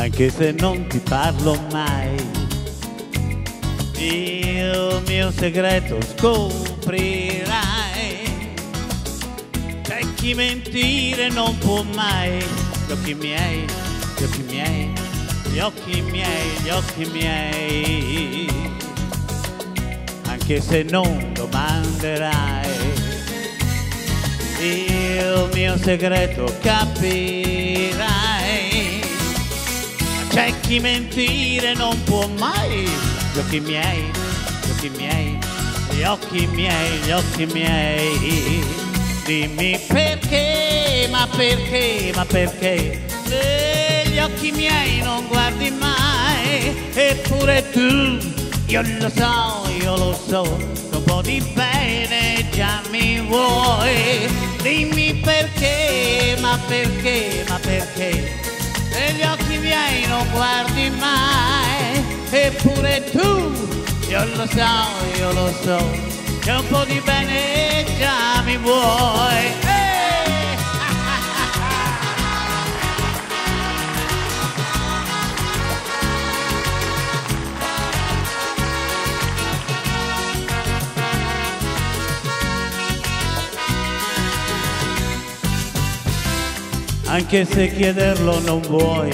anche se non ti parlo mai. Il mio segreto scoprirai, c'è chi mentire non può mai. Gli occhi miei, gli occhi miei, gli occhi miei, gli occhi miei, anche se non domanderai, il mio segreto capirai. C'è chi mentire non può mai. Gli occhi miei, gli occhi miei, gli occhi miei, gli occhi miei, dimmi perché, ma perché, ma perché negli occhi miei non guardi mai. Eppure tu, io lo so, un po' di bene già mi vuoi. Dimmi perché, ma perché, ma perché negli occhi miei non guardi mai. Eppure tu, io lo so, che un po' di bene già mi vuoi. Anche se chiederlo non vuoi,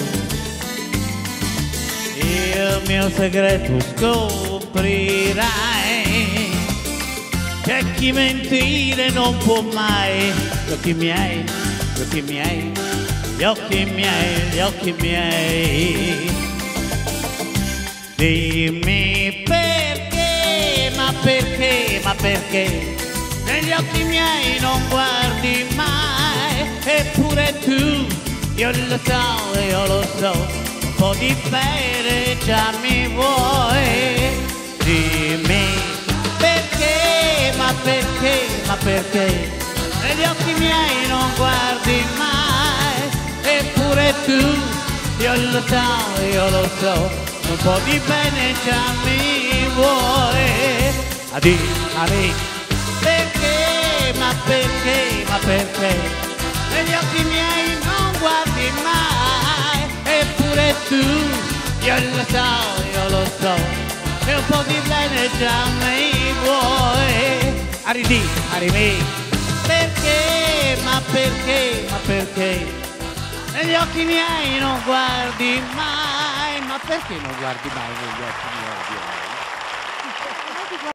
il mio segreto scoprirai. C'è chi mentire non può mai. Gli occhi miei, gli occhi miei, gli occhi miei, gli occhi miei, dimmi perché, ma perché, ma perché negli occhi miei non guardi mai. Eppure tu, io lo so, un po' di bene già mi vuoi. Dimmi perché, ma perché, ma perché negli occhi miei non guardi mai. Eppure tu, io lo so, un po' di bene già mi vuoi. Adì, perché, ma perché, ma perché negli occhi miei non guardi mai. Eppure tu, io lo so, che un po' di bene già mi vuoi. Arrivi, perché, ma perché, ma perché negli occhi miei non guardi mai. Ma perché non guardi mai negli occhi miei?